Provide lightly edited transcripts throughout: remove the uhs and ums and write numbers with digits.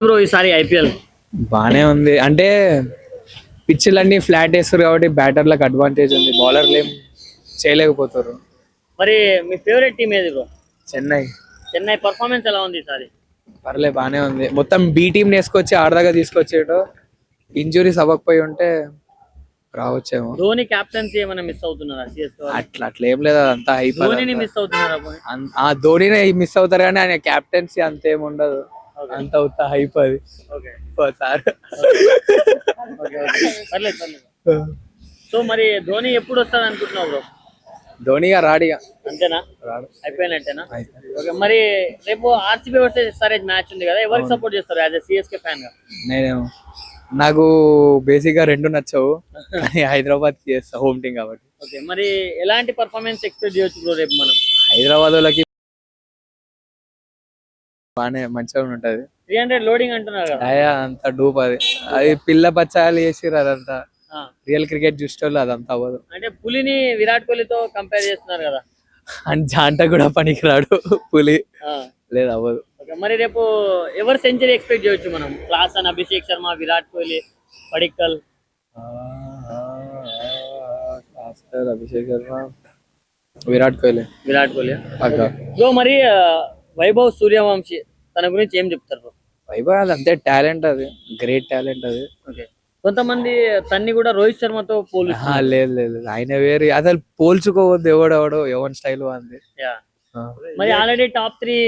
Bro ఈసారి IPL బానే ఉంది అంటే పిచ్చులన్నీ ఫ్లాట్ వేస్తారు కాబట్టి బ్యాటర్లకు అడ్వాంటేజ్ ఉంది, బౌలర్లు ఏం చేయలేకపోతారు. మరి మీ ఫేవరెట్ టీం ఏది బ్రో? చెన్నై చెన్నై పర్ఫార్మెన్స్ ఎలా ఉంది ఈసారి? పర్లే బానే ఉంది. మొత్తం బి టీం వేసుకొచ్చి ఆడదాగా తీసుకొచ్చేటో ఇంజురీస్ అవ్వకపోయి ఉంటే రావచ్చేమో. ధోని క్యాప్టెన్సీ ఏమైనా మిస్ అవుతున్నారా సిఎస్కే వాళ్ళు? అట్లా ఏం లేదు, అదంతా ధోనిని మిస్ అవుతున్నారా? ఆ ధోనినే మిస్ అవుతారు కానీ ఆయన క్యాప్టెన్సీ అంతేం ఉండదు, అంత అవుతా హైప్ అది. ఓకే సార్ పర్లేదు పర్లేదు. సో మరి ధోని ఎప్పుడు వస్తాడు అనుకుంటున్నావు బ్రో? ధోనిగా రాడిగా అంతేనా? రాడు. అయిపోయినట్టేనా? ఓకే. మరి రేపు ఆర్సీబీ వర్సెస్ ఎస్ఆర్హెచ్ మ్యాచ్ ఉంది కదా, ఎవరికి సపోర్ట్ చేస్తారు యాజ్ ఎ సిఎస్కే ఫ్యాన్ గా? నాకు బేసిక్ గా రెండు నచ్చవు కానీ హైదరాబాద్ కి చేస్తా, హోమ్ టీం కాబట్టి. ఓకే. మరి ఎలాంటి పర్ఫార్మెన్స్ ఎక్స్పెక్ట్ చేయొచ్చు బ్రో రేపు మనం? హైదరాబాద్ వాళ్ళకి బానే మంచిగా ఉంటది. 300 లోడింగ్ అంటున్నారు కదా. అంత డూప్ అది పిల్ల బచ్చాలు చేసిర్రు, అదంతా రియల్ క్రికెట్ చూసేవాళ్ళు అదంతా అవ్వదు. అంటే పులిని విరాట్ కోహ్లీతో కంపేర్ చేస్తున్నారు కదా, అని జాంట కూడా పనికిరాడు పులి, లేదు అవ్వదు. మరి రేపు ఎవరు సెంచరీ ఎక్స్పెక్ట్ చేయొచ్చు మనం? క్లాసన్, అభిషేక్ శర్మ, విరాట్ కోహ్లీ, పడిక్కల్? అభిషేక్ శర్మ, విరాట్ కోహ్లీ. విరాట్ కోహ్లీ బ్రో. మరి వైభవ్ సూర్యవంశీ తన గురించి ఏం చెప్తారు బ్రో? వైభవ్ అది అంతే టాలెంట్, అది గ్రేట్ టాలెంట్ అది. ఓకే. కొంతమంది తన్ని కూడా రోహిత్ శర్మతో పోలుస్తారు. లేదు లేదు, ఆయన వేరే, అసలు పోల్చుకోవద్దు, ఎవడెవడో ఎవరి స్టైల్ అంది. మరి ఆల్రెడీ టాప్ 3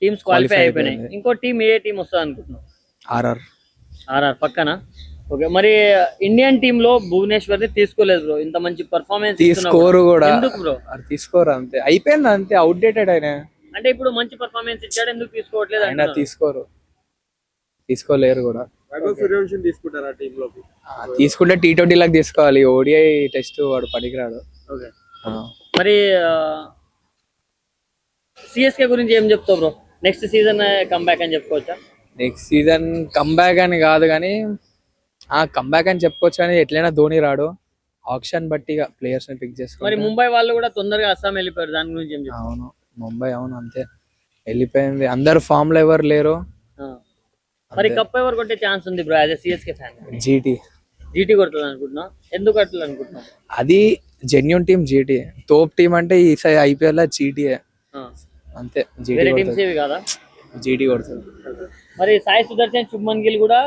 టీమ్స్ క్వాలిఫై అయిపోయినాయి. ఇంకో టీం ఏ టీం వస్తుంది అనుకుంటున్నాం? ఆర్ఆర్ పక్కన. ఓకే. మరి ఇండియన్ టీమ్ లో భువనేశ్వర్ ని తీసుకోలేదు బ్రో, ఇంత మంచి పర్ఫార్మెన్స్ తీసుకోరు కూడా. ఎందుకు బ్రో? తీసుకోరు అంతే, అయిపోయింది అంతే, అవుట్డేటెడ్ ఆయన. అంటే ఇప్పుడు మంచి పర్ఫార్మెన్స్ ఇచ్చాడు, ఎందుకు తీసుకోవట్లేదు? ఆయన తీసుకోలేరు కూడా. తీసుకుంటారా టీమ్ లోకి? తీసుకుంటే T20 లాగా తీసుకోవాలి, ఓడిఐ టెస్ట్ వాడు పనికిరాడు. ఓకే. మరి సిఎస్కే గురించి ఏం చెప్తావు బ్రో? నెక్స్ట్ సీజన్ కమ్బ్యాక్ అని చెప్పుకోవచ్చా? నెక్స్ట్ సీజన్ కమ్బ్యాక్ అని కాదు కానీ కమ్బ్యాక్ అని చెప్పుకోవచ్చు, కానీ ఎట్లయినా ధోని రాడు, ఆప్షన్ బట్టి ప్లేయర్స్ ని పిక్ చేసుకో. మరి ముంబై వాళ్ళు కూడా తొందరగా అస్సాం వెళ్ళిపోయారు, దాని గురించి ఏం చెప్తావు? అవును, ముంబై అవును అంతే వెళ్ళిపోయింది, అందరు ఫామ్ లో ఎవరు లేరు. మరి కప్ ఎవరు కొట్టే ఛాన్స్ ఉంది bro as a CSK fan? GT కొడుతుంది అనుకుంటున్నా. ఎందుకు కొట్టాలి అనుకుంటున్నా? అది జెన్యూన్ టీం జీటీ, తోప్ టీం అంటే ఈ ఐపీఎల్ జీటీఏ అంతే. జీటీ కొడుతుంది. మరి సాయి సుదర్శన్, శుభ్మన్ గిల్ కూడా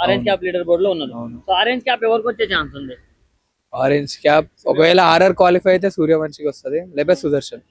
ఆరెంజ్ క్యాప్ లీడర్ బోర్డ్ లో ఉన్నారు. సో ఆరెంజ్ క్యాప్ ఎవరికి వచ్చే ఛాన్స్ ఉంది? ఆరెంజ్ క్యాప్ ఒకవేళ ఆర్ఆర్ క్వాలిఫై అయితే సూర్యవంశీకి వస్తుంది, లేకపోతే సుదర్శన్.